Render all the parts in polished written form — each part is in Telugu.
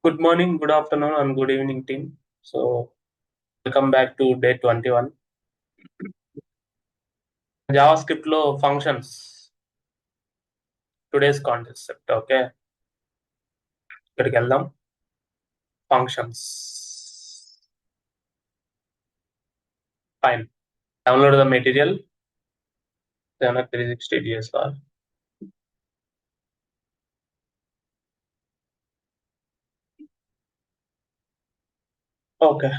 Good morning, good afternoon, and good evening, team. So, welcome back to day 21. JavaScript లో functions. Today's concept, okay? ఇక్కడికి వెళ్దాం. Functions. Fine. Download the material. 360 DSLR. Okay.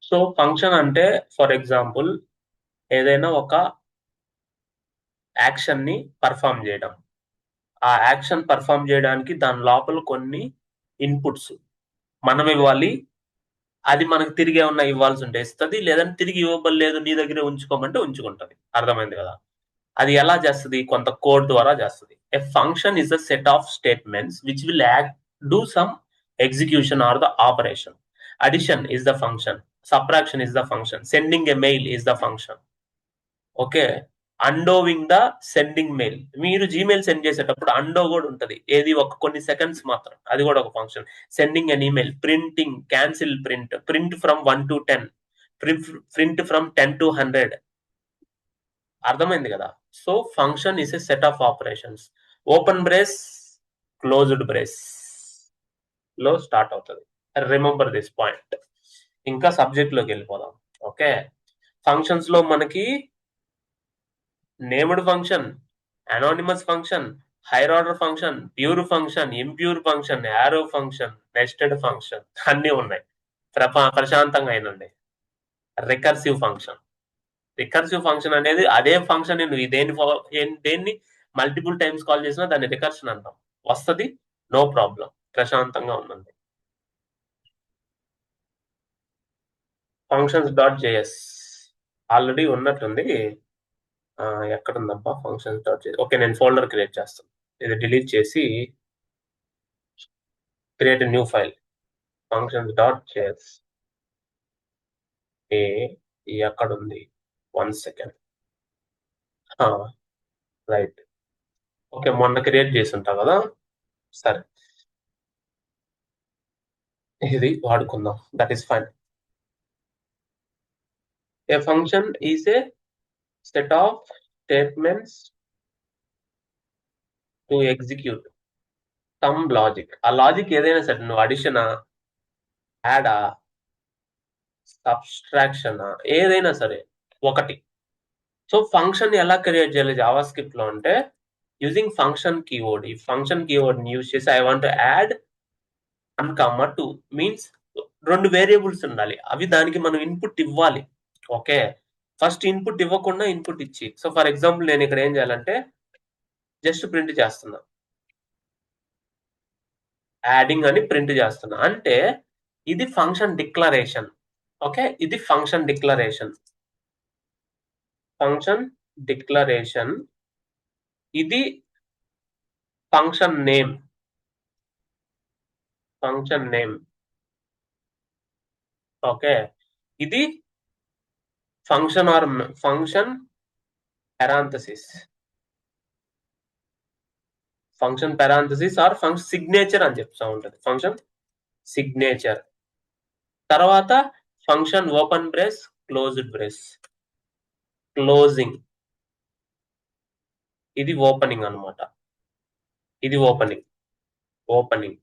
So function అంటే ఫర్ ఎగ్జాంపుల్ ఏదైనా ఒక యాక్షన్ ని పర్ఫామ్ చేయడం. ఆ యాక్షన్ పర్ఫామ్ చేయడానికి దాని లోపల కొన్ని ఇన్పుట్స్ మనం ఇవ్వాలి. అది మనకు తిరిగి ఏమన్నా ఇవ్వాల్సి ఉంటే ఇస్తుంది, లేదంటే తిరిగి ఇవ్వబడలేదు నీ దగ్గరే ఉంచుకోమంటే ఉంచుకుంటది. అర్థమైంది కదా? అది ఎలా చేస్తుంది? కొంత కోడ్ ద్వారా చేస్తుంది. A function is a set of statements which will do some execution or the operation. Addition is the function, subtraction is the function, sending a mail is the function. Okay, undoing the sending mail. మీరు జీమెయిల్ సెండ్ చేసేటప్పుడు అండో కూడా ఉంటది, ఏది ఒక కొన్ని సెకండ్స్ మాత్రం, అది కూడా ఒక function. Sending an email, printing, cancel print, print from 1 to 10, print from 10 to 100. అర్థమైంది కదా? So function is a set of operations. Open brace, closed brace లో స్టార్ట్ అవుతుంది. Remember this point. ఇంకా సబ్జెక్ట్ లోకి వెళ్ళిపోదాం. ఓకే, ఫంక్షన్స్ లో మనకి named function, anonymous function, higher order function, pure function, impure function, arrow function, nested function అన్ని ఉన్నాయి. ప్రశాంతంగా అయినండి. Recursive function. రికర్సివ్ ఫంక్షన్ అనేది అదే ఫంక్షన్ నువ్వు దేన్ని మల్టిపుల్ టైమ్స్ కాల్ చేసినా దాన్ని రికర్షన్ అంటాం. వస్తుంది, నో ప్రాబ్లం, ప్రశాంతంగా ఉందండి. ఫంక్షన్స్ డాట్ జేఎస్ ఆల్రెడీ ఉన్నట్టుంది. ఎక్కడుందబ్బా ఫంక్షన్స్ డాట్ జేఎస్? ఓకే, నేను ఫోల్డర్ క్రియేట్ చేస్తాను. ఇది డిలీట్ చేసి create new file, functions dot JS. ఎక్కడుంది? 1 సెకండ్. రైట్. ఓకే, మొన్న క్రియేట్ చేసి ఉంటా కదా, సరే ఇది వాడుకుందాం. That is fine. A function is a set of statements to execute some logic. ఆ లాజిక్ ఏదైనా సరే, నువ్వు అడిషనా, యాడా, సబ్స్ట్రాక్షన్, ఏదైనా సరే ఒకటి. సో ఫంక్షన్ ఎలా క్రియేట్ చేయాలి జావా స్క్రిప్ట్ లో అంటే యూజింగ్ ఫంక్షన్ కీవర్డ్. ఈ ఫంక్షన్ కీవర్డ్ ని యూజ్ చేసి I want to add 1, 2 means 2 variables ఉండాలి. అవి దానికి మనం ఇన్పుట్ ఇవ్వాలి. ఓకే, ఫస్ట్ ఇన్పుట్ ఇవ్వకుండా ఇన్పుట్ ఇచ్చి. సో ఫర్ ఎగ్జాంపుల్ నేను ఇక్కడ ఏం చేయాలంటే జస్ట్ ప్రింట్ చేస్తున్నా, యాడింగ్ అని ప్రింట్ చేస్తున్నా. అంటే ఇది ఫంక్షన్ డిక్లరేషన్. ఓకే, ఇది ఫంక్షన్ డిక్లరేషన్. Function declaration. ఇది function name. Function name. Okay, ఇది function or function parenthesis. Function parenthesis or function signature అని చెప్తా ఉంటుంది. Function signature. తర్వాత function open brace, closed brace, closing. ఇది ఓపెనింగ్ అన్నమాట. ఇది ఓపెనింగ్, ఓపెనింగ్.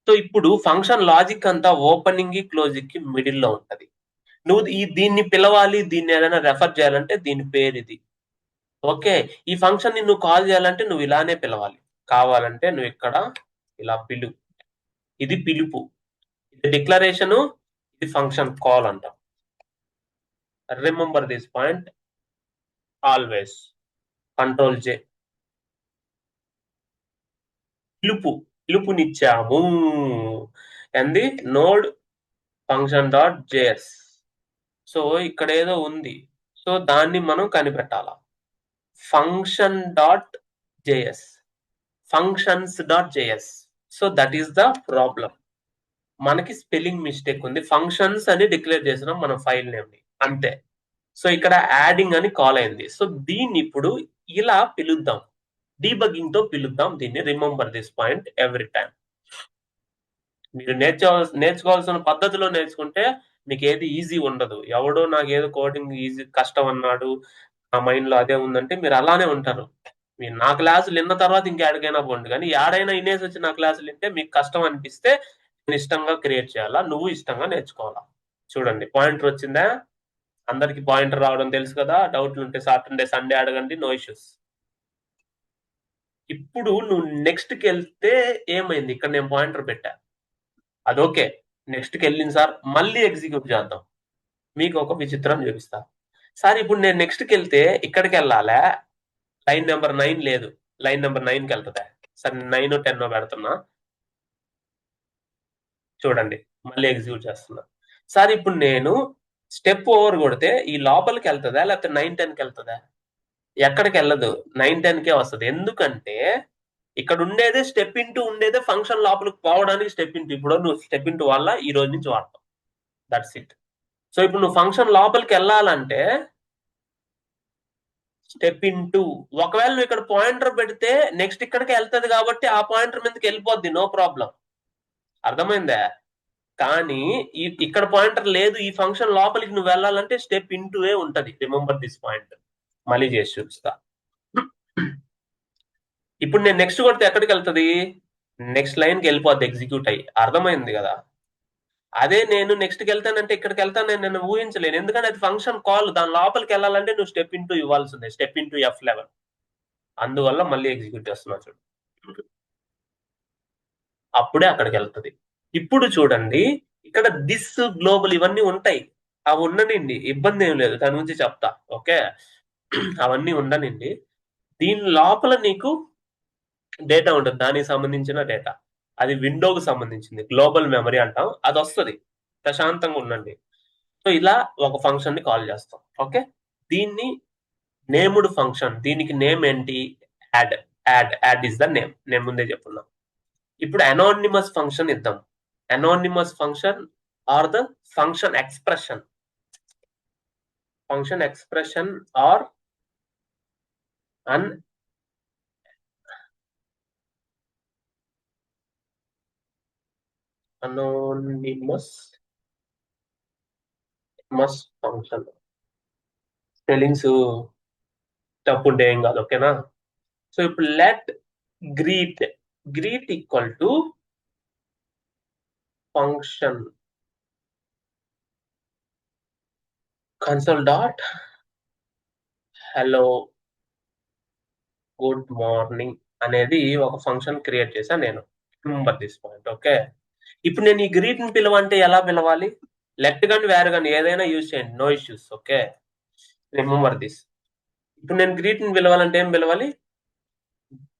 సో ఇప్పుడు ఫంక్షన్ లాజిక్ అంతా ఓపెనింగ్ కి క్లోజింగ్ కి మిడిల్ లో ఉంటది. నువ్వు దీన్ని పిలవాలి, దీన్ని ఏదైనా రెఫర్ చేయాలంటే దీని పేరు ఇది. ఓకే, ఈ ఫంక్షన్ ని నువ్వు కాల్ చేయాలంటే నువ్వు ఇలానే పిలవాలి. కావాలంటే నువ్వు ఇక్కడ ఇలా పిలుపు. ఇది పిలుపు, ఇది డిక్లరేషన్, ఇది ఫంక్షన్ కాల్ అంటాం. Remember this point always. Control J. పిలుపునిచ్చాము అంది node function dot JS. So ఇక్కడ ఏదో ఉంది, సో దాన్ని మనం కనిపెట్టాల. Function dot JS, functions dot JS. So that is the problem. మనకి స్పెల్లింగ్ మిస్టేక్ ఉంది. ఫంక్షన్స్ అని డిక్లేర్ చేసినాం మన ఫైల్ నేమ్ ని, అంతే. సో ఇక్కడ యాడింగ్ అని కాల్ అయింది. సో దీన్ని ఇప్పుడు ఇలా పిలుద్దాం. డీబగ్గింగ్ తో పిలుద్దాం దీన్ని. Remember this point every time. మీరు నేర్చుకోవాల్సిన పద్ధతిలో నేర్చుకుంటే మీకు ఏది ఈజీ ఉండదు. ఎవడో నాకు ఏదో కోడింగ్ ఈజీ కష్టం అన్నాడు, నా మైండ్ లో అదే ఉందంటే మీరు అలానే ఉంటారు. మీరు నా క్లాసులు విన్న తర్వాత ఇంకెక్కడికైనా పోండి, కానీ ఏడైనా వినేసి వచ్చి నా క్లాసులు వింటే మీకు కష్టం అనిపిస్తే నేను ఇష్టంగా క్రియేట్ చేయాలా, నువ్వు ఇష్టంగా నేర్చుకోవాలా. చూడండి పాయింటర్ వచ్చిందా? అందరికి పాయింటర్ రావడం తెలుసు కదా. డౌట్లు ఉంటే సాటర్డే సండే అడగండి, నో ఇష్యూస్. ఇప్పుడు నువ్వు నెక్స్ట్కి వెళ్తే ఏమైంది, ఇక్కడ నేను పాయింటర్ పెట్టా, అదొకే. నెక్స్ట్కి వెళ్ళింది సార్, మళ్ళీ ఎగ్జిక్యూట్ చేద్దాం. మీకు ఒక విచిత్రం చూపిస్తా సార్. ఇప్పుడు నేను నెక్స్ట్కి వెళ్తే ఇక్కడికి వెళ్ళాలా, లైన్ నెంబర్ 9 లేదు, లైన్ నెంబర్ 9కి వెళ్తుందా? సరే 9 10 పెడుతున్నా, చూడండి మళ్ళీ ఎగ్జిక్యూట్ చేస్తున్నా. సార్ ఇప్పుడు నేను స్టెప్ ఓవర్ కొడితే ఈ లోపలికి వెళ్తుందా లేకపోతే 9 10కి వెళ్తుందా? ఎక్కడికి వెళ్ళదు, 9 10కే వస్తుంది. ఎందుకంటే ఇక్కడ ఉండేదే స్టెప్ ఇంటూ, ఉండేదే ఫంక్షన్ లోపలికి పోవడానికి స్టెప్ ఇంటూ. ఇప్పుడు నువ్వు స్టెప్ ఇంటూ వల్ల ఈ రోజు నుంచి వాడతావు, దట్స్ ఇట్. సో ఇప్పుడు నువ్వు ఫంక్షన్ లోపలికి వెళ్ళాలంటే స్టెప్ ఇంటూ. ఒకవేళ నువ్వు ఇక్కడ పాయింటర్ పెడితే నెక్స్ట్ ఇక్కడికి వెళ్తుంది కాబట్టి ఆ పాయింటర్ మీదకి వెళ్ళిపోద్ది, నో ప్రాబ్లం. అర్థమైందా? కానీ ఇక్కడ పాయింటర్ లేదు, ఈ ఫంక్షన్ లోపలికి నువ్వు వెళ్ళాలంటే స్టెప్ ఇంటూ ఏ ఉంటది. Remember this point. మళ్ళీ చేసి చూపిస్తా. ఇప్పుడు నేను నెక్స్ట్ కొడితే ఎక్కడికి వెళ్తుంది, నెక్స్ట్ లైన్కి వెళ్ళిపోద్ది ఎగ్జిక్యూట్ అయ్యి. అర్థమైంది కదా? అదే నేను నెక్స్ట్కి వెళ్తానంటే ఇక్కడికి వెళ్తాను నేను ఊహించలేను, ఎందుకంటే అది ఫంక్షన్ కాల్. దాని లోపలికి వెళ్ళాలంటే నువ్వు స్టెప్ ఇంటూ ఇవ్వాల్సిందే, స్టెప్ ఇంటూ F11. అందువల్ల మళ్ళీ ఎగ్జిక్యూట్ చేస్తున్నా చూడు, అప్పుడే అక్కడికి వెళ్తుంది. ఇప్పుడు చూడండి ఇక్కడ దిస్ గ్లోబల్ ఇవన్నీ ఉంటాయి, అవి ఉండనండి, ఇబ్బంది ఏం లేదు, దాని గురించి చెప్తా. ఓకే, అవన్నీ ఉండనండి. దీని లోపల నీకు డేటా ఉంటుంది, దానికి సంబంధించిన డేటా. అది విండోకి సంబంధించింది, గ్లోబల్ మెమరీ అంటాం, అది వస్తుంది. ప్రశాంతంగా ఉండండి. సో ఇలా ఒక ఫంక్షన్ ని కాల్ చేస్తాం. ఓకే, దీన్ని నేమ్డ్ ఫంక్షన్, దీనికి నేమ్ ఏంటి, add. Add is the name, నేను ముందే చెప్పున్నా. ఇప్పుడు అనానిమస్ ఫంక్షన్ ఇద్దాం. Anonymous function are the function expression. Function expression are an anonymous function. Spellings తప్పు ఉంటే ఏం కాదు, ఓకేనా? సో ఇప్పుడు let greet equal to function console dot hello good morning అనేది ఒక ఫంక్షన్ క్రియేట్ చేశాను నేను. Remember this point. ఓకే, ఇప్పుడు నేను ఈ గ్రీట్ ని పిలవంటే ఎలా పిలవాలి, లెట్ కానీ వేరే కానీ ఏదైనా యూజ్ చేయండి, no issues. Okay, remember this. ఇప్పుడు నేను గ్రీట్ ని పిలవాలంటే ఏం పిలవాలి,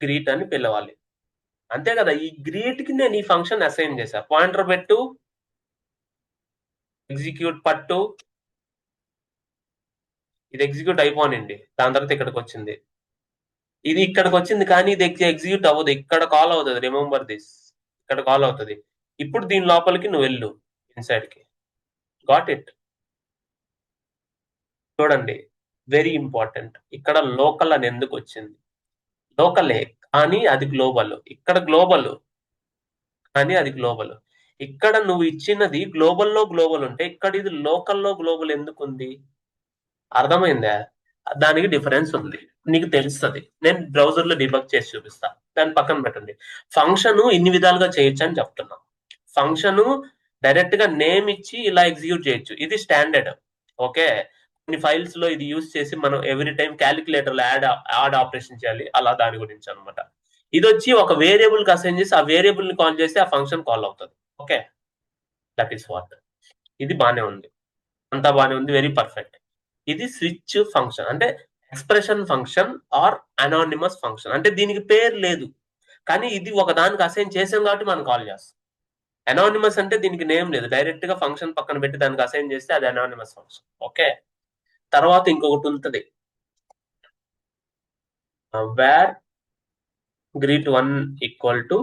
గ్రీట్ అని పిలవాలి, అంతే కదా. ఈ గ్రీట్ కి నేను ఈ ఫంక్షన్ అసైన్ చేశా, పాయింటర్ పెట్టు, ఎగ్జిక్యూట్ పట్టు, ఇది ఎగ్జిక్యూట్ అయిపోనండి, దాని తర్వాత ఇక్కడికి వచ్చింది, ఇది ఇక్కడికి వచ్చింది, కానీ ఇది ఎగ్జిక్యూట్ అవ్వదు, ఇక్కడ కాల్ అవుతుంది. రిమెంబర్ దిస్, ఇక్కడ కాల్ అవుతుంది. ఇప్పుడు దీని లోపలికి నువ్వు వెళ్ళు, ఇన్సైడ్ కి. Got it? చూడండి, వెరీ ఇంపార్టెంట్, ఇక్కడ లోకల్ అని ఎందుకు వచ్చింది, లోకలే కానీ అది గ్లోబల్. ఇక్కడ గ్లోబల్ కానీ అది గ్లోబల్. ఇక్కడ నువ్వు ఇచ్చినది గ్లోబల్లో గ్లోబల్ ఉంటే ఇక్కడ ఇది లోకల్లో గ్లోబల్ ఎందుకు ఉంది? అర్థమైందా? దానికి డిఫరెన్స్ ఉంది, నీకు తెలుస్తుంది. నేను బ్రౌజర్ లో డిబగ్ చేసి చూపిస్తా, దాన్ని పక్కన పెట్టండి. ఫంక్షన్ ఇన్ని విధాలుగా చేయొచ్చు అని చెప్తున్నా. ఫంక్షన్ డైరెక్ట్ గా నేమ్ ఇచ్చి ఇలా ఎగ్జిక్యూట్ చేయొచ్చు, ఇది స్టాండర్డ్. ఓకే, కొన్ని ఫైల్స్ లో ఇది యూజ్ చేసి మనం ఎవ్రీ టైం క్యాలిక్యులేటర్ లో యాడ్ ఆపరేషన్ చేయాలి, అలా దాని గురించి అనమాట. ఇది వచ్చి ఒక వేరియబుల్ కి అసైన్ చేసి ఆ వేరియబుల్ ని కాల్ చేస్తే ఆ ఫంక్షన్ కాల్ అవుతుంది. Okay, that is what. ఇది బానే ఉంది, అంతా బానే ఉంది, వెరీ పర్ఫెక్ట్. ఇది స్విచ్ ఫంక్షన్ అంటే expression function are anonymous function. అంటే దీనికి పేరు లేదు, కానీ ఇది ఒక దానికి అసైన్ చేసాం కాబట్టి మనం కాల్ చేస్తాం. అనానిమస్ అంటే దీనికి నేమ్ లేదు, డైరెక్ట్ గా ఫంక్షన్ పక్కన పెట్టి దానికి అసైన్ చేస్తే అది అనానిమస్ ఫంక్షన్. ఓకే, తర్వాత ఇంకొకటి ఉంటుంది, var greet1 equal to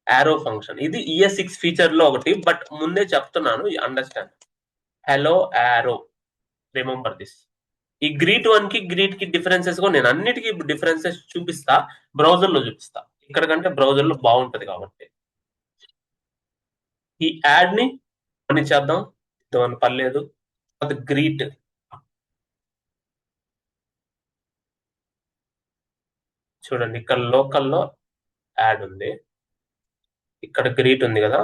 arrow function. ఇది ES6 ఫీచర్ లో ఒకటి, బట్ ముందే చెప్తున్నాను, understand. Hello arrow, remember this. ఈ గ్రీట్ 1 కి గ్రీట్ కి డిఫరెన్సెస్ కూడా నేను అన్నిటికీ డిఫరెన్సెస్ చూపిస్తా, బ్రౌజర్ లో చూపిస్తా, ఇక్కడ కంటే బ్రౌజర్ లో బాగుంటది కాబట్టి. ఈ యాడ్ ని పని చేద్దాం, దాని పర్లేదు. అది గ్రీట్, చూడండి ఇక్కడ లోకల్లో యాడ్ ఉంది, ఇక్కడ గ్రీట్ ఉంది కదా,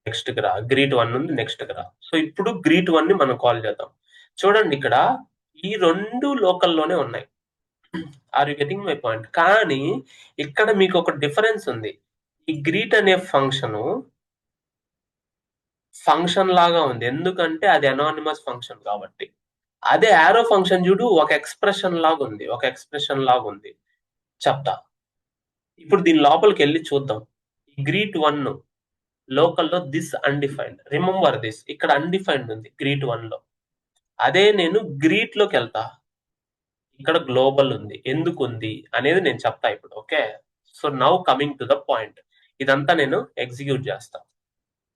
నెక్స్ట్ కి రా, గ్రీట్ 1 ఉంది, నెక్స్ట్ కి రా. సో ఇప్పుడు గ్రీట్ 1 ని మనం కాల్ చేద్దాం. చూడండి ఇక్కడ ఈ రెండు లోకల్లోనే ఉన్నాయి. Are you getting my point? కానీ ఇక్కడ మీకు ఒక డిఫరెన్స్ ఉంది. ఈ గ్రీట్ అనే ఫంక్షన్ లాగా ఉంది, ఎందుకంటే అది అనానిమస్ ఫంక్షన్ కాబట్టి. అదే యారో ఫంక్షన్ చూడు ఒక ఎక్స్ప్రెషన్ లాగా ఉంది, ఒక ఎక్స్ప్రెషన్ లాగా ఉంది. చెప్తా ఇప్పుడు దీని లోపలికి వెళ్ళి చూద్దాం. గ్రీట్ 1 లోకల్లో దిస్ అన్డిఫైన్డ్, రిమెంబర్ దిస్, ఇక్కడ అన్డిఫైన్డ్ ఉంది గ్రీట్ 1 లో. అదే నేను గ్రీట్ లోకి వెళ్తా, ఇక్కడ గ్లోబల్ ఉంది, ఎందుకు ఉంది అనేది నేను చెప్తా ఇప్పుడు. Okay, so now coming to the point. ఇదంతా నేను ఎగ్జిక్యూట్ చేస్తా.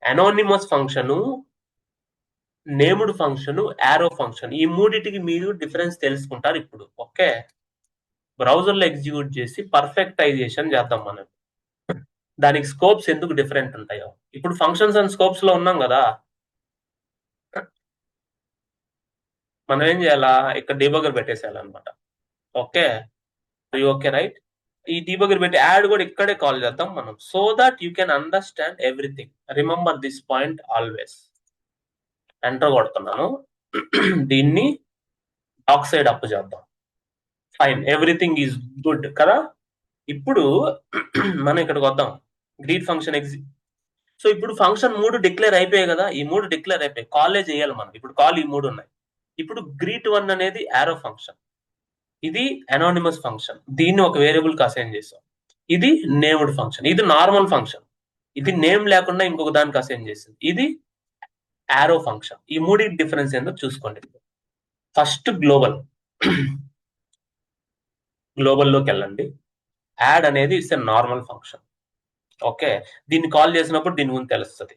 Anonymous function, named function, arrow function, ఈ మూడిటికి మీరు డిఫరెన్స్ తెలుసుకుంటారు ఇప్పుడు. ఓకే, బ్రౌజర్ లో ఎగ్జిక్యూట్ చేసి పర్ఫెక్టైజేషన్ చేద్దాం మనం. దానికి స్కోప్స్ ఎందుకు డిఫరెంట్ ఉంటాయో. ఇప్పుడు ఫంక్షన్స్ అండ్ స్కోప్స్ లో ఉన్నాం కదా, మనం ఏం చేయాలా, ఇక్కడ డీబగర్ పెట్టేసేయాలన్నమాట. Okay, okay right. ఈ డీబగర్ పెట్టి యాడ్ కూడా ఇక్కడే కాల్ చేద్దాం మనం, so that you can understand everything. Remember this point always. Enter కొడుతున్నాను, దీన్ని డాక్ సైడ్ అప్ చేద్దాం. ఫైన్, ఎవ్రీథింగ్ ఈజ్ గుడ్ కదా. ఇప్పుడు మనం ఇక్కడికి వద్దాం, గ్రీట్ ఫంక్షన్ సో ఇప్పుడు ఫంక్షన్ 3 డిక్లేర్ అయిపోయాయి కదా, ఈ 3 డిక్లేర్ అయిపోయాయి, కాలే చేయాలి మనం. ఇప్పుడు కాల్ ఈ 3 ఉన్నాయి. ఇప్పుడు గ్రీట్ 1 అనేది యారో ఫంక్షన్, ఇది అనానిమస్ ఫంక్షన్, దీన్ని ఒక వేరియబుల్ కి అసైన్ చేసాం. ఇది నేమ్డ్ ఫంక్షన్, ఇది నార్మల్ ఫంక్షన్, ఇది నేమ్ లేకుండా ఇంకొక దానికి అసైన్ చేసింది, ఇది యారో ఫంక్షన్. ఈ 3 డిఫరెన్స్ ఏందో చూసుకోండి. ఫస్ట్ గ్లోబల్లోకి వెళ్ళండి. యాడ్ అనేది it's a normal function. Okay, దీన్ని కాల్ చేసినప్పుడు దీని గురించి తెలుస్తుంది.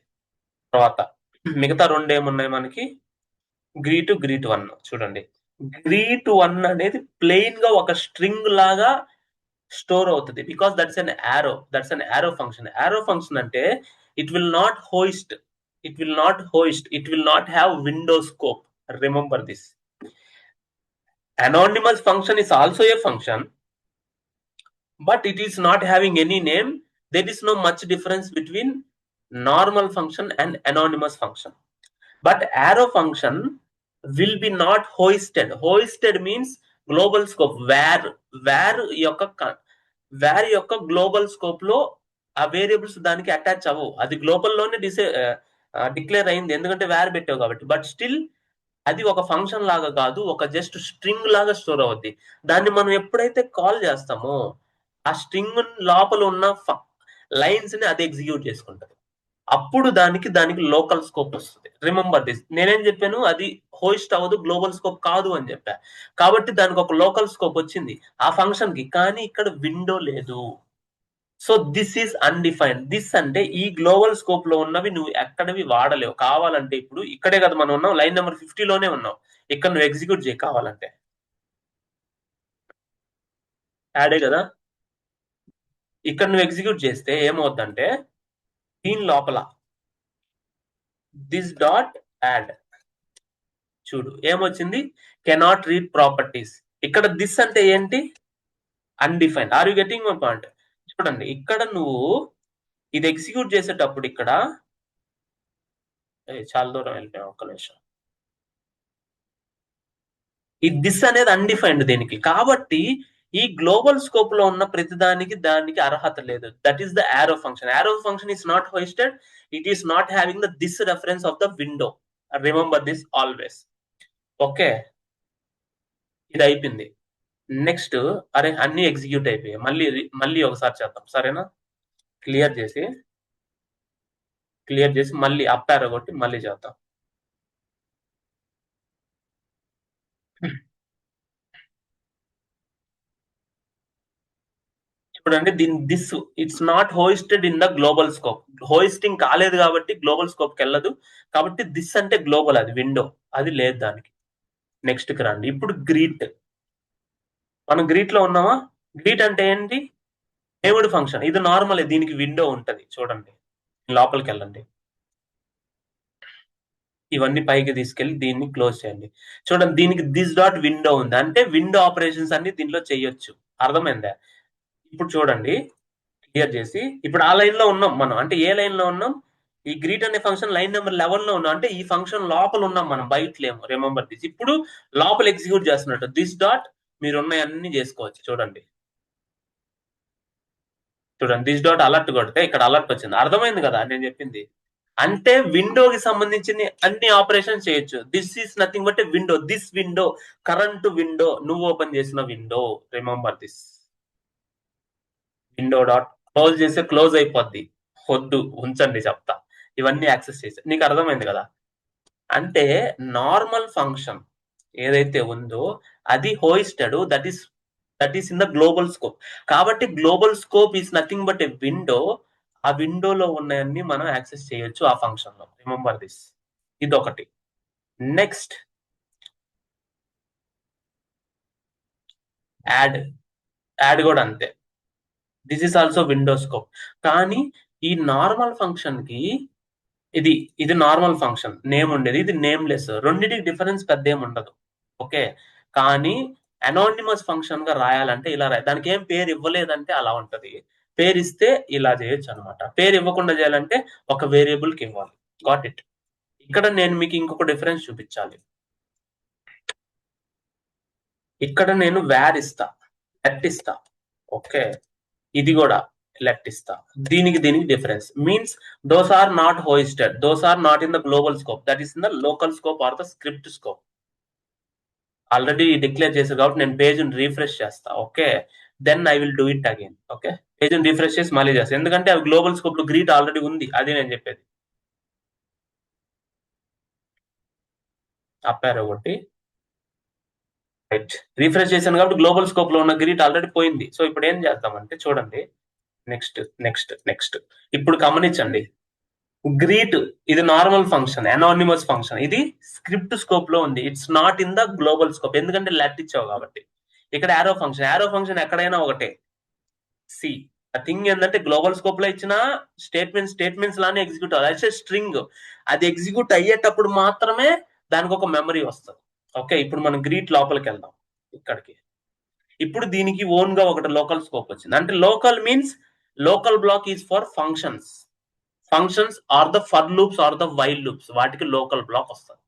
తర్వాత మిగతా 2 ఏమున్నాయి మనకి, గ్రీట్ 1. చూడండి, గ్రీట్ 1 అనేది ప్లెయిన్ గా ఒక స్ట్రింగ్ లాగా స్టోర్ అవుతుంది, because that's an arrow function. Arrow function అంటే it will not hoist, it will not have window scope. Remember this. Anonymous function is also a function, but it is not having any name. There is no much difference between normal function and anonymous function. But arrow function will be not hoisted. Hoisted means global scope, where యొక్క గ్లోబల్ స్కోప్ లో ఆ వేరియబుల్స్ దానికి అటాచ్ అవ్వవు. అది గ్లోబల్ లోనే డిక్లేర్ అయింది, ఎందుకంటే వేర్ పెట్టావు కాబట్టి. బట్ స్టిల్ అది ఒక ఫంక్షన్ లాగా కాదు, ఒక జస్ట్ స్ట్రింగ్ లాగా స్టోర్ అవుద్ది. దాన్ని మనం ఎప్పుడైతే కాల్ చేస్తామో ఆ స్ట్రింగ్ లోపల ఉన్న లైన్స్ ని అది ఎగ్జిక్యూట్ చేసుకుంటది, అప్పుడు దానికి లోకల్ స్కోప్ వస్తుంది. Remember this. నేనేం చెప్పాను, అది హోస్ట్ అవ్వదు, గ్లోబల్ స్కోప్ కాదు అని చెప్పా, కాబట్టి దానికి ఒక లోకల్ స్కోప్ వచ్చింది ఆ ఫంక్షన్ కి, కానీ ఇక్కడ విండో లేదు. So this is undefined. This అంటే ఈ గ్లోబల్ స్కోప్ లో ఉన్నవి నువ్వు ఎక్కడవి వాడలేవు. కావాలంటే ఇప్పుడు ఇక్కడే కదా మనం ఉన్నాం, లైన్ నెంబర్ 50 లోనే ఉన్నాం, ఇక్కడ నువ్వు ఎగ్జిక్యూట్ చేయి కావాలంటే. యాడే కదా, ఇక్కడ నువ్వు ఎగ్జిక్యూట్ చేస్తే ఏమవుద్దంటే దీని లోపల దిస్ డాట్ యాడ్, చూడు ఏమొచ్చింది, కెనాట్ రీడ్ ప్రాపర్టీస్. ఇక్కడ దిస్ అంటే ఏంటి, undefined. Are you getting my point? చూడండి ఇక్కడ నువ్వు ఇది ఎగ్జిక్యూట్ చేసేటప్పుడు ఇక్కడ చాలా దూరం వెళ్ళిపోయాం, ఒక్క నిమిషం. ఈ దిస్ అనేది అన్డిఫైన్డ్ దీనికి, కాబట్టి ఈ గ్లోబల్ స్కోప్ లో ఉన్న ప్రతిదానికి దానికి అర్హత లేదు. That is the arrow function. Arrow function is not hosted, it is not having the this reference of the window. Remember this always. Okay, ఇది అయిపోయింది. నెక్స్ట్, అరే అన్ని ఎగ్జిక్యూట్ అయిపోయాయి, మళ్ళీ ఒకసారి చేద్దాం, సరేనా? క్లియర్ చేసి మళ్ళీ అప్ యారో కొట్టి మళ్ళీ చేద్దాం. చూడండి, this it's not hosted in the global scope. Hosting కాలేదు కాబట్టి గ్లోబల్ స్కోప్ కి వెళ్ళదు, కాబట్టి దిస్ అంటే గ్లోబల్, అది విండో, అది లేదు దానికి. నెక్స్ట్ కి రండి. ఇప్పుడు గ్రీట్. మనం గ్రీట్ లో ఉన్నామా? గ్రీట్ అంటే ఏంటి? దేవుడి ఫంక్షన్. ఇది నార్మల్, దీనికి విండో ఉంటది చూడండి. లోపలికి వెళ్ళండి. ఇవన్నీ పైకి తీసుకెళ్లి దీన్ని క్లోజ్ చేయండి. చూడండి, దీనికి దిస్ డాట్ విండో ఉంది, అంటే విండో ఆపరేషన్స్ అన్ని దీనిలో చేయొచ్చు. అర్థమైందా? ఇప్పుడు చూడండి, క్లియర్ చేసి, ఇప్పుడు ఆ లైన్ లో ఉన్నాం మనం. అంటే ఏ లైన్ లో ఉన్నాం? ఈ గ్రీట్ అనే ఫంక్షన్ లైన్ నెంబర్ 11 లో ఉన్నాం. అంటే ఈ ఫంక్షన్ లోపల ఉన్నాం మనం, బయట లేము. Remember this. ఇప్పుడు లోపల ఎగ్జిక్యూట్ చేస్తున్నట్టు దిస్ డాట్ మీరు ఉన్నాయన్నీ చేసుకోవచ్చు. చూడండి చూడండి, దిస్ డాట్ అలర్ట్ కొడితే ఇక్కడ అలర్ట్ వచ్చింది. అర్థమైంది కదా నేను చెప్పింది? అంటే విండోకి సంబంధించిన అన్ని ఆపరేషన్ చేయొచ్చు. This is nothing but window. This window current window, నువ్వు ఓపెన్ చేసిన window. Remember this. Window dot close చేస్తే క్లోజ్ అయిపోద్ది. వద్దు, ఉంచండి చెప్తా. ఇవన్నీ యాక్సెస్ చేసి నీకు అర్థమైంది కదా? అంటే నార్మల్ ఫంక్షన్ ఏదైతే ఉందో అది hoisted, that is in the global scope. కాబట్టి global scope is nothing but a window. ఆ విండోలో ఉన్నాయన్ని మనం యాక్సెస్ చేయొచ్చు ఆ ఫంక్షన్ లో. Remember this. ఇదొకటి. Next add. యాడ్ కూడా అంతే. This is also window scope. కానీ ఈ నార్మల్ ఫంక్షన్ కి ఇది ఇది నార్మల్ ఫంక్షన్ నేమ్ ఉండేది, ఇది నేమ్లెస్. రెండింటికి డిఫరెన్స్ పెద్ద ఏమి ఉండదు. ఓకే. కానీ అనానిమస్ ఫంక్షన్ గా రాయాలంటే ఇలా దానికి ఏం పేరు ఇవ్వలేదంటే అలా ఉంటది. పేరు ఇస్తే ఇలా చేయొచ్చు అనమాట. పేరు ఇవ్వకుండా చేయాలంటే ఒక వేరియబుల్ కి ఇవ్వాలి. Got it. ఇక్కడ నేను మీకు ఇంకొక డిఫరెన్స్ చూపించాలి. ఇక్కడ నేను వేర్ ఇస్తా, లెట్ ఇస్తా. ఓకే. ఇది కూడా లెట్ ఇస్తా. దీనికి difference means those are not hoisted, those are not in the global scope, that is in the local scope or the script scope. Already declare చేశారు కాబట్టి నేను పేజ్ రీఫ్రెష్ చేస్తా. Okay. Then I will do it again. Okay. Page refresh చేసి మళ్ళీ చేస్తా, ఎందుకంటే అవి గ్లోబల్ స్కోప్ లో గ్రీట్ ఆల్రెడీ ఉంది. అది నేను చెప్పేది. అప్పారు ఒకటి. రైట్. రీఫ్రెష్ చేశాను కాబట్టి గ్లోబల్ స్కోప్ లో ఉన్న గ్రీట్ ఆల్రెడీ పోయింది. సో ఇప్పుడు ఏం చేద్దామంటే చూడండి, నెక్స్ట్ నెక్స్ట్ నెక్స్ట్. ఇప్పుడు గమనించండి, గ్రీట్ ఇది నార్మల్ ఫంక్షన్, అనానిమస్ ఫంక్షన్. ఇది స్క్రిప్ట్ స్కోప్ లో ఉంది. It's not in the global scope, ఎందుకంటే లెట్ ఇచ్చావు కాబట్టి. ఇక్కడ యారో ఫంక్షన్, యారో ఫంక్షన్ ఎక్కడైనా ఒకటే. సి థింగ్ ఏంటంటే గ్లోబల్ స్కోప్ లో ఇచ్చిన స్టేట్మెంట్స్ లానే ఎగ్జిక్యూట్ అవ్వాలి. అయితే స్ట్రింగ్ అది ఎగ్జిక్యూట్ అయ్యేటప్పుడు మాత్రమే దానికి ఒక మెమరీ వస్తుంది. ఓకే. ఇప్పుడు మనం గ్రీట్ లోపలికి వెళ్దాం. ఇక్కడికి ఇప్పుడు దీనికి ఓన్ గా ఒకటి లోకల్ స్కోప్ వచ్చింది. అంటే local means local block is for functions. Functions or the for loops or the while loops, వాటికి లోకల్ బ్లాక్ వస్తుంది.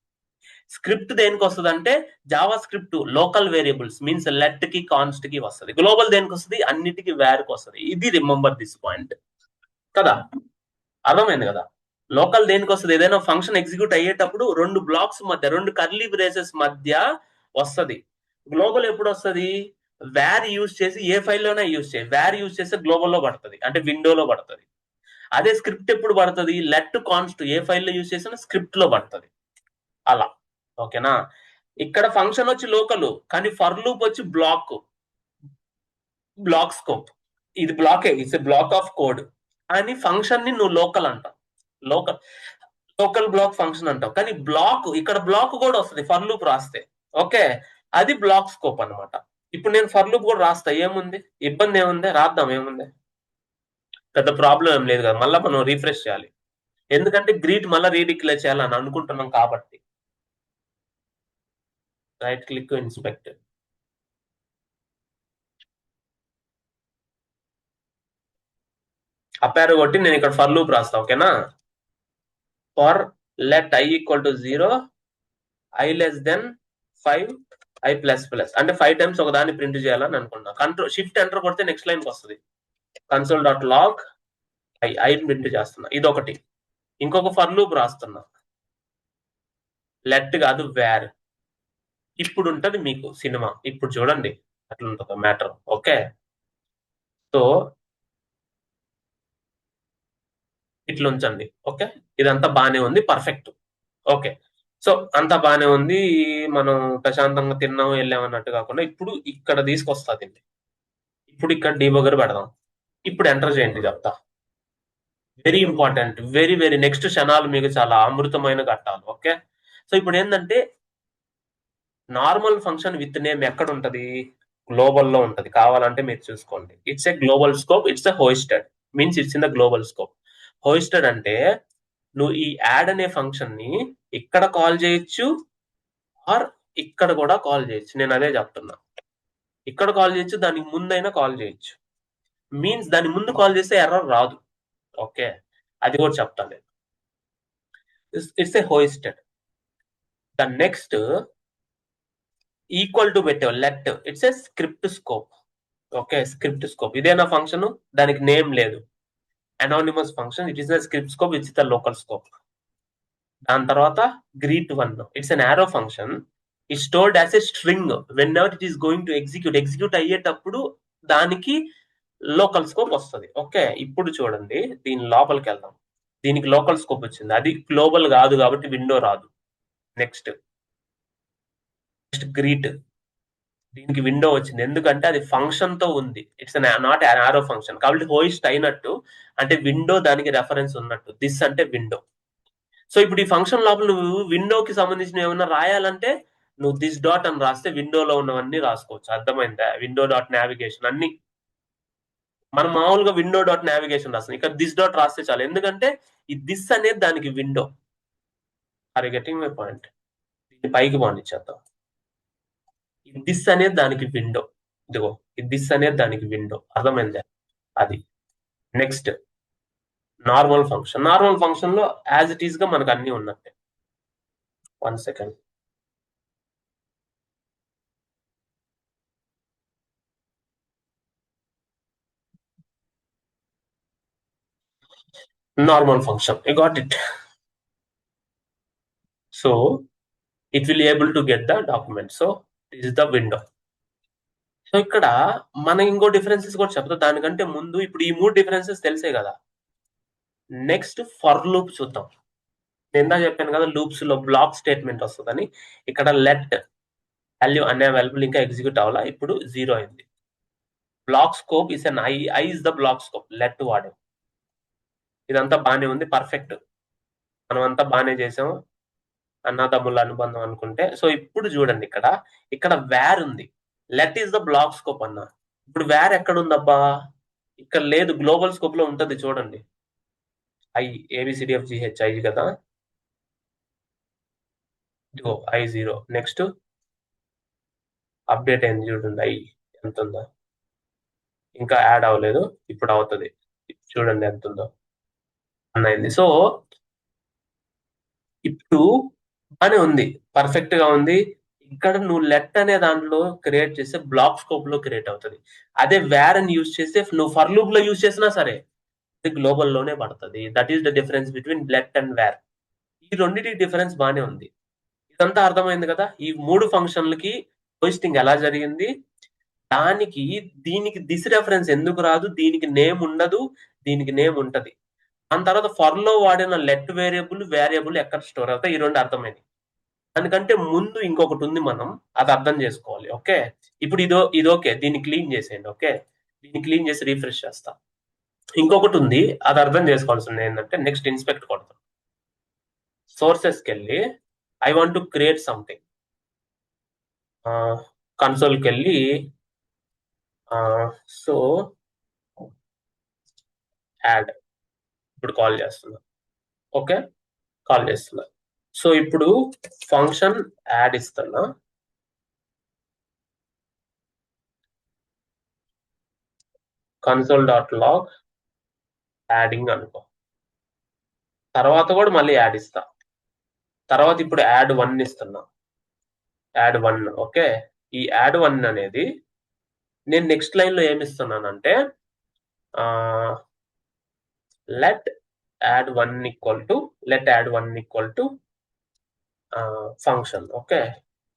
స్క్రిప్ట్ దేనికి వస్తుంది అంటే JavaScript local variables means let కి కాన్స్ట్ కి వస్తుంది. గ్లోబల్ దేనికి వస్తుంది? అన్నిటికీ వేర్ కి వస్తుంది. ఇది రిమెంబర్ దిస్ పాయింట్ కదా. అర్థమైంది కదా? లోకల్ దేనికి వస్తుంది? ఏదైనా ఫంక్షన్ ఎగ్జిక్యూట్ అయ్యేటప్పుడు రెండు బ్లాక్స్ మధ్య, రెండు కర్లీ బ్రేసెస్ మధ్య వస్తుంది. గ్లోబల్ ఎప్పుడు వస్తుంది? వేర్ యూజ్ చేసి ఏ ఫైల్లోనే యూజ్ చేయాలి. వేర్ యూజ్ చేస్తే గ్లోబల్ లో పడుతుంది, అంటే విండోలో పడుతుంది. అదే స్క్రిప్ట్ ఎప్పుడు పడుతుంది? లెట్ కాన్స్ట్ ఏ ఫైల్లో యూజ్ చేసినా స్క్రిప్ట్ లో పడుతుంది. అలా. ఓకేనా? ఇక్కడ ఫంక్షన్ వచ్చి లోకల్, కానీ ఫర్ లూప్ వచ్చి బ్లాక్ స్కోప్. ఇది బ్లాకే, it's a block of code. కానీ ఫంక్షన్ ని నువ్వు లోకల్ అంటావు, లోకల్ లోకల్ బ్లాక్ ఫంక్షన్ అంటావు. కానీ బ్లాక్, ఇక్కడ బ్లాక్ కూడా వస్తుంది ఫర్ లూప్ రాస్తే. ఓకే. అది బ్లాక్ స్కోప్ అనమాట. ఇప్పుడు నేను ఫర్ లూప్ కూడా రాస్తా, ఏముంది ఇబ్బంది? ఏముంది? రాద్దాం, ఏముంది? పెద్ద ప్రాబ్లం ఏం లేదు కదా. మళ్ళీ మనం రీఫ్రెష్ చేయాలి, ఎందుకంటే గ్రీట్ మళ్ళీ రీడిక్లేర్ చేయాలని అనుకుంటున్నాం కాబట్టి. Right click inspect. అప్పారు కొట్టి నేను ఇక్కడ ఫర్ లూప్ రాస్తా. ఓకేనా? For let i equal to 0, i less than 5, i plus plus. అంటే 5 టైమ్స్ ఒక దాన్ని ప్రింట్ చేయాలని అనుకున్నా. కంట్రోల్ షిఫ్ట్ ఎంటర్ కొడితే నెక్స్ట్ లైన్ కి వస్తుంది. Console dot log i print చేస్తున్నా. ఇదొకటి. ఇంకొక ఫర్ లూప్ రాస్తున్నా, లెట్ కాదు వేర్. ఇప్పుడు ఉంటది మీకు సినిమా. ఇప్పుడు చూడండి అట్లా ఉంటుందో మ్యాటర్. ఓకే. సో ఇట్లా ఉంచండి. ఓకే. ఇదంతా బానే ఉంది, పర్ఫెక్ట్. ఓకే. సో అంతా బానే ఉంది, మనం ప్రశాంతంగా తిన్నాం వెళ్ళాం అన్నట్టు కాకుండా ఇప్పుడు ఇక్కడ తీసుకొస్తుంది. ఇప్పుడు ఇక్కడ డీబగర్ పెడదాం. ఇప్పుడు ఎంటర్ చేయండి చెప్తా. Very important, very very next క్షణాలు మీకు చాలా అమృతమైన ఘట్టాలు. ఓకే. సో ఇప్పుడు ఏంటంటే నార్మల్ ఫంక్షన్ విత్ నేమ్ ఎక్కడ ఉంటది? గ్లోబల్ లో ఉంటది. కావాలంటే మీరు చూసుకోండి. It's a global scope, it's a hoisted, means it's in the global scope. Hoisted అంటే నువ్వు ఈ యాడ్ అనే ఫంక్షన్ ని ఇక్కడ కాల్ చేయొచ్చు, ఆర్ ఇక్కడ కూడా కాల్ చేయొచ్చు. నేను అదే చెప్తున్నా. ఇక్కడ కాల్ చేయొచ్చు, దానికి ముందైనా కాల్ చేయొచ్చు. మీన్స్ దాని ముందు కాల్ చేస్తే ఎర్రర్ రాదు. ఓకే, అది కూడా చెప్తాను నేను. It's a hoisted. The next equal to పెట్టావు let, it's a script scope. Okay, script scope ఇదేనా ఫంక్షన్, దానికి నేమ్ లేదు. Anonymous function, it is the script scope, it's the local scope. దాని తర్వాత greet one, it's an arrow function. It stored as a string whenever it is going to execute అయ్యేటప్పుడు దానికి లోకల్ స్కోప్ వస్తుంది. ఓకే, ఇప్పుడు చూడండి, దీని లోపలికి వెళ్దాం. దీనికి లోకల్ స్కోప్ వచ్చింది, అది గ్లోబల్ కాదు కాబట్టి విండో రాదు. నెక్స్ట్ గ్రీట్, దీనికి విండో వచ్చింది ఎందుకంటే అది ఫంక్షన్ తో ఉంది. ఇట్స్ నాట్ ఆరో ఫంక్షన్ కాబట్టి హోయిస్ట్ అయినట్టు, అంటే విండో దానికి రెఫరెన్స్ ఉన్నట్టు. దిస్ అంటే విండో. సో ఇప్పుడు ఈ ఫంక్షన్ లోపల నువ్వు విండోకి సంబంధించిన ఏమైనా రాయాలంటే నువ్వు దిస్ డాట్ అని రాస్తే విండోలో ఉన్నవన్నీ రాసుకోవచ్చు. అర్థమైందా? విండో డాట్ నావిగేషన్ అన్ని మనం మామూలుగా విండో డాట్ నావిగేషన్ రాస్తాం, ఇక్కడ దిస్ డాట్ రాస్తే చాలు. ఎందుకంటే ఈ దిస్ అనేది దానికి window. Are you getting my point? దీన్ని పైకి బాగుండిచ్చేద్దాం. ఈ దిస్ అనేది దానికి విండో. ఇదిగో ఈ దిస్ అనేది దానికి విండో. అర్థమైందా? అది. Next normal function. Normal function లో యాజ్ ఇట్ ఈస్ గా మనకు అన్ని ఉన్నట్టే. 1 second. Normal function, you got it. So it will be able to get the document. So this is the window. So ఇక్కడ మన ఇంకో డిఫరెన్సెస్ కూడా చెప్తా. దానికంటే ముందు ఇప్పుడు ఈ 3 డిఫరెన్సెస్ తెలిసే కదా. నెక్స్ట్ ఫర్ లూప్ చూద్దాం. నేను ఇందా చెప్పాను కదా లూప్స్ లో బ్లాక్ స్టేట్మెంట్ వస్తుందని. ఇక్కడ లెట్ వాల్యూ అన్అవైలబుల్, ఇంకా ఎగ్జిక్యూట్ అవ్వాలా, ఇప్పుడు 0 అయింది. Block scope is an i is the block scope. Let వాడే ఇదంతా బానే ఉంది, పర్ఫెక్ట్. మనం అంతా బానే చేసాము, అన్నదమ్ముల అనుబంధం అనుకుంటే. సో ఇప్పుడు చూడండి, ఇక్కడ వేర్ ఉంది. Let is the block scope అన్న. ఇప్పుడు వేర్ ఎక్కడ ఉందబ్బా? ఇక్కడ లేదు, గ్లోబల్ స్కోప్ లో ఉంటది చూడండి. ఐ ABCDFGH ఐ కదా, ఇదిగో I0. నెక్స్ట్ అప్డేట్ అయింది చూడండి, ఐ ఎంత ఉందో. ఇంకా యాడ్ అవ్వలేదు, ఇప్పుడు అవుతుంది. చూడండి ఎంత ఉందో, అయింది. సో ఇప్పుడు బానే ఉంది, పర్ఫెక్ట్ గా ఉంది. ఇక్కడ నువ్వు లెట్ అనే దాంట్లో క్రియేట్ చేస్తే బ్లాక్ స్కోప్ లో క్రియేట్ అవుతుంది. అదే వేర్ అని యూజ్ చేస్తే నువ్వు ఫర్ లూప్ లో యూజ్ చేసినా సరే ఇది గ్లోబల్ లోనే పడుతుంది. That is the difference between let and var. ఈ రెండింటికి డిఫరెన్స్ బానే ఉంది. ఇదంతా అర్థమైంది కదా. ఈ 3 ఫంక్షన్లకి హోస్టింగ్ ఎలా జరిగింది, దానికి దీనికి దిస్ రెఫరెన్స్ ఎందుకు రాదు, దీనికి నేమ్ ఉండదు, దీనికి నేమ్ ఉంటది. దాని తర్వాత ఫర్ లో వాడిన లెట్ వేరియబుల్ ఎక్కడ స్టోర్ అవుతాయి, ఈ 2 అర్థమైంది. దానికంటే ముందు ఇంకొకటి ఉంది, మనం అది అర్థం చేసుకోవాలి. ఓకే, ఇప్పుడు ఇది ఓకే, దీన్ని క్లీన్ చేసేయండి. ఓకే, దీన్ని క్లీన్ చేసి రీఫ్రెష్ చేస్తా. ఇంకొకటి ఉంది, అది అర్థం చేసుకోవాల్సింది ఏంటంటే నెక్స్ట్ ఇన్స్పెక్ట్ కొడతాం. సోర్సెస్కి వెళ్ళి I want to create something. కన్సోల్కి వెళ్ళి సో యాడ్, ఇప్పుడు కాల్ చేస్తున్నా. ఓకే, కాల్ చేస్తున్నా. సో ఇప్పుడు ఫంక్షన్ యాడ్ ఇస్తున్నా. console.log యాడింగ్ అనుకో. తర్వాత కూడా మళ్ళీ యాడ్ ఇస్తా. తర్వాత ఇప్పుడు యాడ్ 1 ఇస్తున్నా. యాడ్ 1. ఓకే, ఈ యాడ్ 1 అనేది నేను నెక్స్ట్ లైన్ లో ఏమి ఇస్తున్నానంటే let add 1 equal to function. Okay,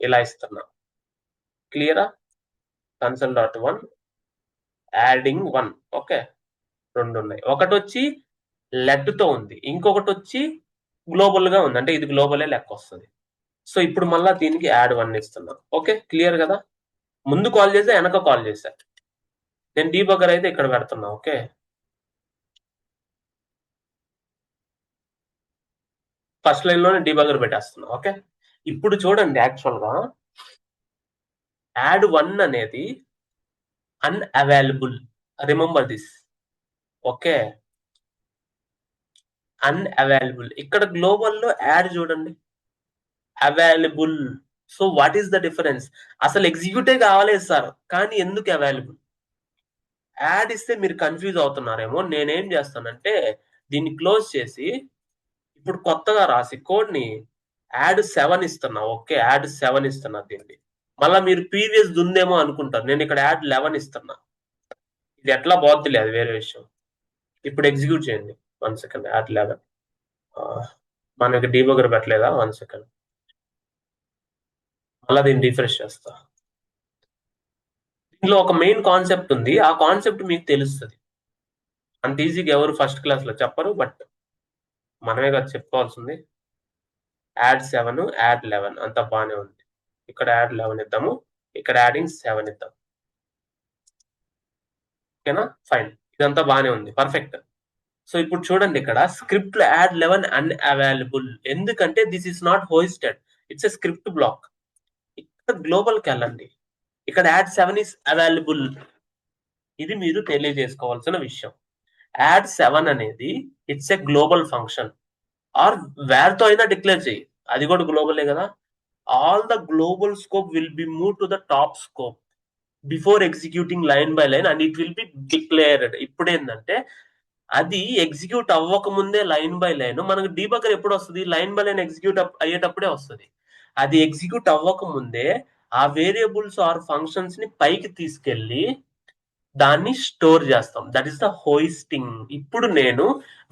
ఇలా ఇస్తున్నా. క్లియరా? console.1 adding 1. ఓకే, 2 ఉన్నాయి. ఒకటి వచ్చి లెట్ తో ఉంది, ఇంకొకటి వచ్చి గ్లోబల్ గా ఉంది, అంటే ఇది గ్లోబలే లెక్క వస్తుంది. సో ఇప్పుడు మళ్ళా దీనికి యాడ్ 1 ఇస్తున్నా. ఓకే, క్లియర్ కదా. ముందు కాల్ చేస్తే వెనక కాల్ చేశా. నేను డీబగ్గర్ అయితే ఇక్కడ పెడుతున్నా. ఓకే, ఫస్ట్ లైన్ లోనే డీబగ్గర్ పెట్టేస్తున్నా. ఓకే, ఇప్పుడు చూడండి, యాక్చువల్ గా యాడ్ 1 అనేది unavailable. Remember this. Okay, unavailable. ఇక్కడ గ్లోబల్ లో యాడ్ చూడండి, available. So what is the difference? అసలు ఎగ్జిక్యూటే కావాలేదు సార్, కానీ ఎందుకు అవైలబుల్? యాడ్ ఇస్తే మీరు కన్ఫ్యూజ్ అవుతున్నారేమో. నేనేం చేస్తానంటే దీన్ని క్లోజ్ చేసి ఇప్పుడు కొత్తగా రాసి కోడ్ ని యాడ్ 7 ఇస్తున్నా. ఓకే, యాడ్ 7 ఇస్తున్నా దీన్ని. మళ్ళీ మీరు ప్రీవియస్ ఉందేమో అనుకుంటారు. నేను ఇక్కడ యాడ్ 11 ఇస్తున్నా. ఇది ఎట్లా పోద్దిలే, అది వేరే విషయం. ఇప్పుడు ఎగ్జిక్యూట్ చేయండి. 1 సెకండ్. యాడ్ 11. మనకి డీబగర్ పెట్టలేదా? 1 సెకండ్. మళ్ళీ దీన్ని రిఫ్రెష్ చేస్తా. దీనిలో ఒక మెయిన్ కాన్సెప్ట్ ఉంది, ఆ కాన్సెప్ట్ మీకు తెలుస్తుంది. అంత ఈజీగా ఎవరు ఫస్ట్ క్లాస్ లో చెప్పరు, బట్ మనమే కదా చెప్పుకోవాల్సింది. యాడ్ 7, యాడ్ 11 అంత బాగానే ఉంది. ఇక్కడ యాడ్ 11 ఇద్దాము, ఇక్కడ యాడింగ్ 7 ఇద్దాం. ఓకేనా, ఫైన్. ఇదంతా బాగానే ఉంది, పర్ఫెక్ట్. సో ఇప్పుడు చూడండి, ఇక్కడ స్క్రిప్ట్ లో యాడ్ 11 అన్అవైలబుల్. ఎందుకంటే this is not hosted, it's a script block. ఇక్కడ గ్లోబల్ కి వెళ్ళండి, ఇక్కడ యాడ్ 7 ఇస్ అవైలబుల్. ఇది మీరు తెలియజేసుకోవాల్సిన విషయం. యాడ్ 7 అనేది it's a global function. Or var తో అయినా డిక్లేర్ చేయి, అది కూడా గ్లోబలే కదా. All the global scope will be move to the top scope before executing line by line and it will be declared. ఇప్పుడు ఏంటంటే అది ఎగ్జిక్యూట్ అవ్వక ముందే లైన్ బై లైన్ మనకు డీబగర్ ఎప్పుడు వస్తుంది? లైన్ బై లైన్ ఎగ్జిక్యూట్ అయ్యేటప్పుడే వస్తుంది. అది ఎగ్జిక్యూట్ అవ్వక ముందే ఆ వేరియబుల్స్ ఆర్ ఫంక్షన్స్ ని పైకి తీసుకెళ్లి దాన్ని స్టోర్ చేస్తాం. That is the hoisting. ఇప్పుడు నేను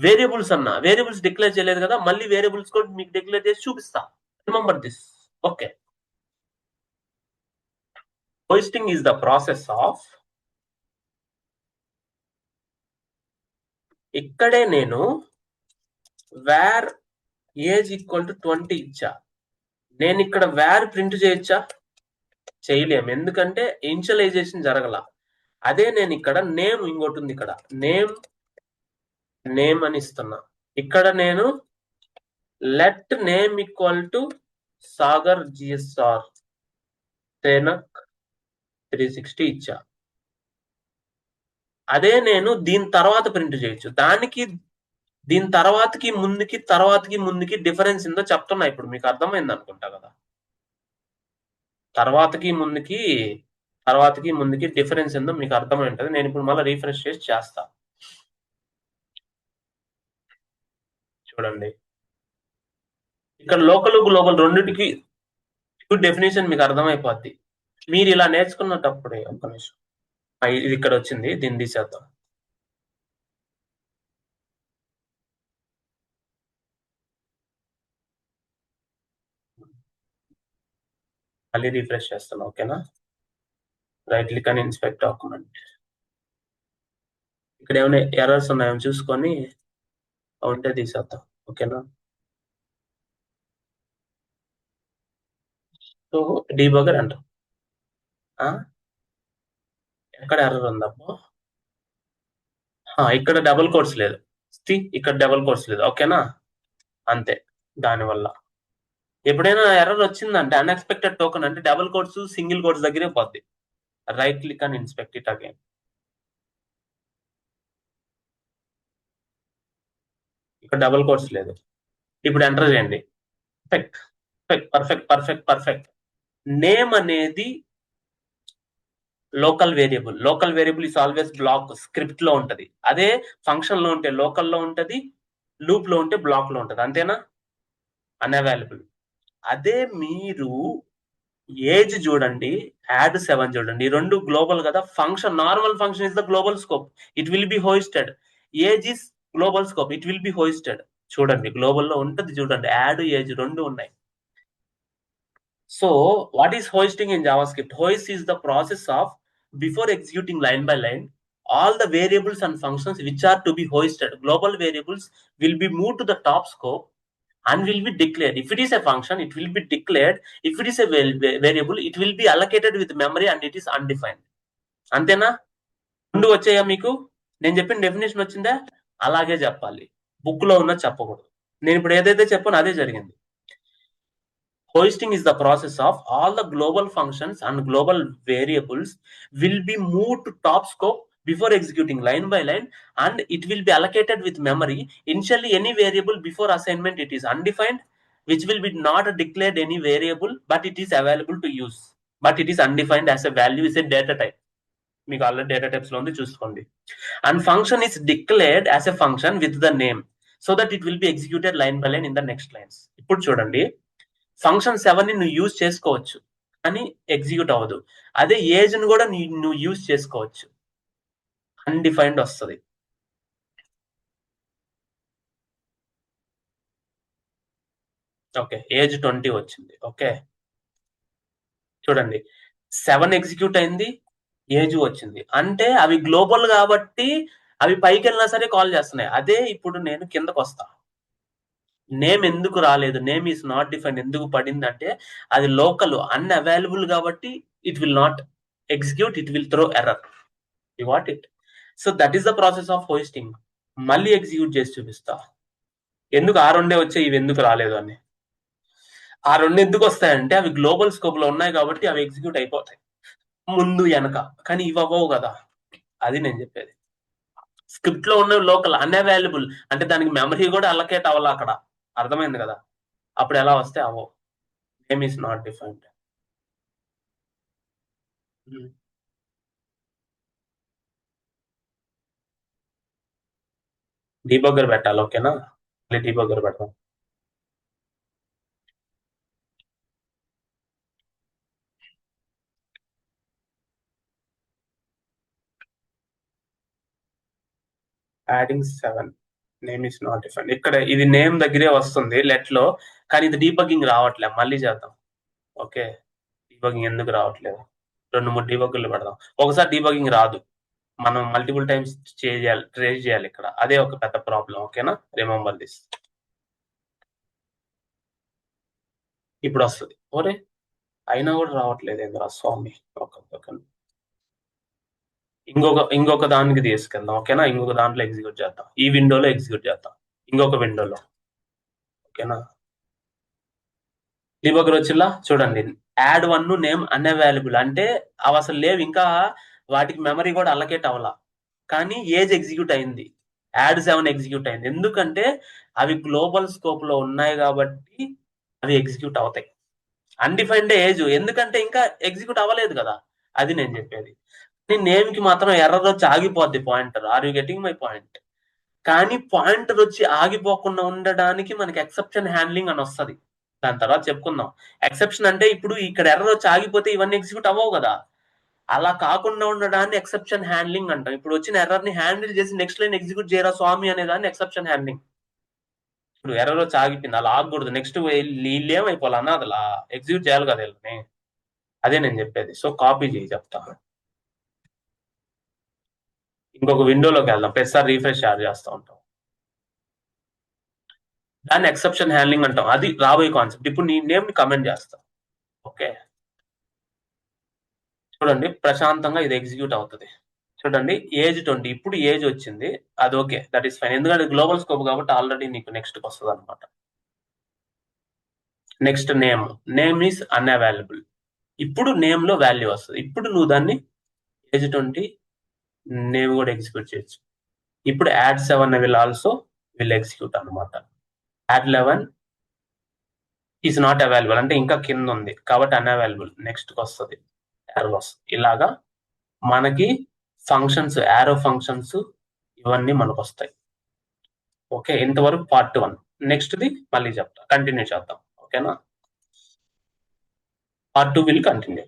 వేరియబుల్స్ అన్నా, వేరియబుల్స్ డిక్లేర్ చేయలేదు కదా, మళ్ళీ వేరియబుల్స్ కూడా మీకు డిక్లేర్ చేసి చూపిస్తా. Remember this. Okay, hoisting is the process of, ఇక్కడే నేను వేర్ ఏజ్ ఈక్వల్ టు 20 ఇచ్చా. నేను ఇక్కడ వేర్ ప్రింట్ చేయొచ్చా? చేయలేం, ఎందుకంటే ఇనిషియలైజేషన్ జరగల. అదే నేను ఇక్కడ నేమ్, ఇంకోటి ఉంది ఇక్కడ నేమ్ అని ఇస్తున్నా. ఇక్కడ నేను let name equal to Sagar GSR తేనక్ 360 ఇచ్చా. అదే నేను దీని తర్వాత ప్రింట్ చేయొచ్చు. దానికి దీని తర్వాతకి ముందుకి డిఫరెన్స్ ఏందో చెప్తున్నా. ఇప్పుడు మీకు అర్థమైంది అనుకుంటా కదా. తర్వాతకి ముందుకి డిఫరెన్స్ ఏందో మీకు అర్థమై ఉంటుంది. నేను ఇప్పుడు మళ్ళీ రీఫ్రెష్ చేసి చేస్తా. చూడండి, ఇక్కడ లోకల్ గ్లోబల్ రెండింటికి డెఫినేషన్ మీకు అర్థమైపోద్ది. మీరు ఇలా నేర్చుకున్నప్పుడే. ఒక్క నిమిషం, ఇది ఇక్కడ వచ్చింది, దీన్ని తీసేద్దాం. మళ్ళీ రీఫ్రెష్ చేస్తాను. ఓకేనా, రైట్ క్లిక్ అని ఇన్స్పెక్ట్ డాక్యుమెంట్. ఇక్కడ ఏమైనా ఎర్రర్స్ ఉన్నాయో చూసుకొని ఉంటే తీసేద్దాం. ఓకేనా, సో డీబగర్ అంటాం. ఎక్కడ ఎర్రర్ ఉందమ్మా? ఇక్కడ డబుల్ కోట్స్ లేదు, ఇక్కడ డబుల్ కోట్స్ లేదు. ఓకేనా, అంతే. దానివల్ల ఎప్పుడైనా ఎర్రర్ వచ్చిందంటే అన్ఎక్స్పెక్టెడ్ టోకెన్ అంటే డబుల్ కోట్స్ సింగిల్ కోట్స్ దగ్గరే పోద్ది. రైట్ క్లిక్ అని ఇన్స్పెక్ట్ ఇట్ అగైన్. ఇక్కడ డబుల్ కోట్స్ లేదు. ఇప్పుడు ఎంటర్ చేయండి. పర్ఫెక్ట్. నేమ్ అనేది local variable is always block. Script లో ఉంటది. అదే ఫంక్షన్ లో ఉంటే లోకల్ లో ఉంటది, లూప్ లో ఉంటే బ్లాక్ లో ఉంటది. అంతేనా? అన్అవైలబుల్. అదే మీరు ఏజ్ చూడండి, యాడ్ 7 చూడండి, ఈ రెండు గ్లోబల్ కదా. Function, normal function is the global scope, it will be hoisted. Age is global scope, it will be hoisted. చూడండి, గ్లోబల్ లో ఉంటది. చూడండి, యాడ్ ఏజ్ రెండు ఉన్నాయి. So what is hoisting in JavaScript? Hoist is the process of before executing line by line all the variables and functions which are to be hoisted. Global variables will be moved to the top scope and will be declared. If it is a function, it will be declared. If it is a variable, it will be allocated with memory and it is undefined. అంతేనా? రెండు వచ్చాయా మీకు? నేను చెప్పిన డెఫినేషన్ వచ్చిందా? అలాగే చెప్పాలి, బుక్ లో ఉన్న చెప్పకూడదు. నేను ఇప్పుడు ఏదైతే చెప్పానో అదే జరిగింది. Hoisting is the process of all the global functions and global variables will be moved to top scope before executing line by line, and it will be allocated with memory. Initially, any variable before assignment, it is undefined, which will be not declared any variable, but it is available to use. But it is undefined as a value is a data type. మీకు ఆల్రెడీ డేటా టైప్స్ లో ఉంది, చూసుకోండి. And function is declared as a function with the name so that it will be executed line by line in the next lines. ఇప్పుడు చూడండి, ఫంక్షన్ 7 ని నువ్వు యూజ్ చేసుకోవచ్చు కానీ ఎగ్జిక్యూట్ అవ్వదు. అదే ఏజ్ ని కూడా నువ్వు యూజ్ చేసుకోవచ్చు, అన్డిఫైన్డ్ వస్తుంది. ఓకే, ఏజ్ 20 వచ్చింది. ఓకే, చూడండి 7 ఎగ్జిక్యూట్ అయింది, ఏజ్ వచ్చింది. అంటే అవి గ్లోబల్ కాబట్టి అవి పైకి వెళ్ళినా సరే కాల్ చేస్తున్నాయి. అదే ఇప్పుడు నేను కిందకు వస్తా, నేమ్ ఎందుకు రాలేదు, నేమ్ ఈస్ నాట్ డిఫైన్ ఎందుకు పడింది అంటే అది లోకల్ అన్అవైలబుల్ కాబట్టి it will not execute, it will throw error. You what it. So that is the process of hosting. మళ్ళీ ఎగ్జిక్యూట్ చేసి చూపిస్తా ఎందుకు ఆ రెండే వచ్చాయి, ఇవి ఎందుకు రాలేదు అని. ఆ రెండు ఎందుకు వస్తాయంటే అవి గ్లోబల్ స్కోప్ లో ఉన్నాయి కాబట్టి అవి ఎగ్జిక్యూట్ అయిపోతాయి ముందు వెనక, కానీ ఇవి అవ్వవు కదా. అది నేను చెప్పేది. స్క్రిప్ట్ లో ఉన్న లోకల్ అన్అవైలబుల్ అంటే దానికి మెమరీ కూడా అలకేట్ అవ్వాలి అక్కడ, అర్థమైంది కదా. అప్పుడు ఎలా వస్తే అవో, name is not defined. Debugger పెట్టాలి, ఓకేనా. డీబగ్గర్ పెడతాం. Adding 7 name is not defined. ఇక్కడ ఇది నేమ్ దగ్గరే వస్తుంది లెట్ లో, కానీ ఇది డీబగ్గింగ్ రావట్లే. మళ్ళీ చేద్దాం. ఓకే, డీబగ్గింగ్ ఎందుకు రావట్లేదు, 2-3 డీబగ్గర్లు పెడదాం. ఒకసారి డీబగ్గింగ్ రాదు, మనం మల్టిపుల్ టైమ్స్ చేయాలి, ట్రేస్ చేయాలి ఇక్కడ. అదే ఒక పెద్ద ప్రాబ్లం, ఓకేనా. Remember this. ఇప్పుడు వస్తుంది. ఓరే అయినా కూడా రావట్లేదు ఏంద్రా స్వామి. ఇంకొక దానికి తీసుకెళ్దాం, ఓకేనా. ఇంకొక దాంట్లో ఎగ్జిక్యూట్ చేద్దాం, ఈ విండోలో ఎగ్జిక్యూట్ చేద్దాం, ఇంకొక విండోలో, ఓకేనా. డీబగ్గర్ వచ్చిలా చూడండి, యాడ్ 1 నేమ్ అన్అవైలబుల్ అంటే అవి అసలు లేవు ఇంకా, వాటికి మెమరీ కూడా అలకేట్ అవ్వాల, కానీ ఏజ్ ఎగ్జిక్యూట్ అయింది. యాడ్ 7 ఎగ్జిక్యూట్ అయింది ఎందుకంటే అవి గ్లోబల్ స్కోప్ లో ఉన్నాయి కాబట్టి అవి ఎగ్జిక్యూట్ అవుతాయి. అన్డిఫైన్డ్ ఏజ్ ఎందుకంటే ఇంకా ఎగ్జిక్యూట్ అవ్వలేదు కదా, అది నేను చెప్పేది. నేమ్ కి మాత్రం ఎర్రర్ వచ్చి ఆగిపోద్ది pointer. Are you getting my point. కానీ పాయింటర్ వచ్చి ఆగిపోకుండా ఉండడానికి మనకి ఎక్సెప్షన్ హ్యాండ్లింగ్ అని వస్తుంది, దాని తర్వాత చెప్పుకుందాం. ఎక్సెప్షన్ అంటే ఇప్పుడు ఇక్కడ ఎర్రర్ వచ్చి ఆగిపోతే ఇవన్నీ ఎగ్జిక్యూట్ అవ్వవు కదా, అలా కాకుండా ఉండడాన్ని ఎక్సెప్షన్ హ్యాండ్లింగ్ అంటాం. ఇప్పుడు వచ్చిన ఎర్రర్ ని హ్యాండిల్ చేసి నెక్స్ట్ లైన్ ఎగ్జిక్యూట్ చేయరా స్వామి అనే దాన్ని ఎక్సెప్షన్ హ్యాండ్లింగ్. ఇప్పుడు ఎర్రర్ వచ్చి ఆగిపోయింది, అలా ఆగకూడదు. నెక్స్ట్ వీళ్ళు ఏమైపోవాలన్నా అది అలా ఎగ్జిక్యూట్ చేయాలి కదా వీళ్ళని, అదే నేను చెప్పేది. సో కాపీ చేయి చెప్తా, ఇంకొక విండోలోకి వెళ్దాం, ప్రతిసారి రీఫ్రెష్ షేర్ చేస్తూ ఉంటాం. దాన్ని ఎక్సెప్షన్ హ్యాండ్లింగ్ అంటాం, అది రాబోయే కాన్సెప్ట్. ఇప్పుడు నీ నేమ్ ని కమెంట్ చేస్తా. ఓకే, చూడండి ప్రశాంతంగా ఇది ఎగ్జిక్యూట్ అవుతుంది. చూడండి ఏజ్ 20, ఇప్పుడు ఏజ్ వచ్చింది, అది ఓకే, దట్ ఈస్ ఫైన్. ఎందుకంటే గ్లోబల్ స్కోప్ కాబట్టి ఆల్రెడీ నీకు నెక్స్ట్ వస్తుంది అనమాట. Next name is unavailable. ఇప్పుడు నేమ్ లో వాల్యూ వస్తుంది. ఇప్పుడు నువ్వు దాన్ని ఏజ్ 20 నేమ్ కూడా ఎగ్జిక్యూట్ చేయొచ్చు. ఇప్పుడు add 7 will also will execute అనమాట. యాడ్ 11 ఈజ్ నాట్ అవైలబుల్ అంటే ఇంకా కింద ఉంది కాబట్టి అన్అవైలబుల్, నెక్స్ట్ వస్తుంది, ఎర్రర్ వస్తుంది. ఇలాగా మనకి ఫంక్షన్స్, యారో ఫంక్షన్స్ ఇవన్నీ మనకు వస్తాయి. ఓకే, ఇంతవరకు పార్ట్ 1. నెక్స్ట్ది మళ్ళీ చెప్తా, కంటిన్యూ చేద్దాం, ఓకేనా. Part 2 will continue.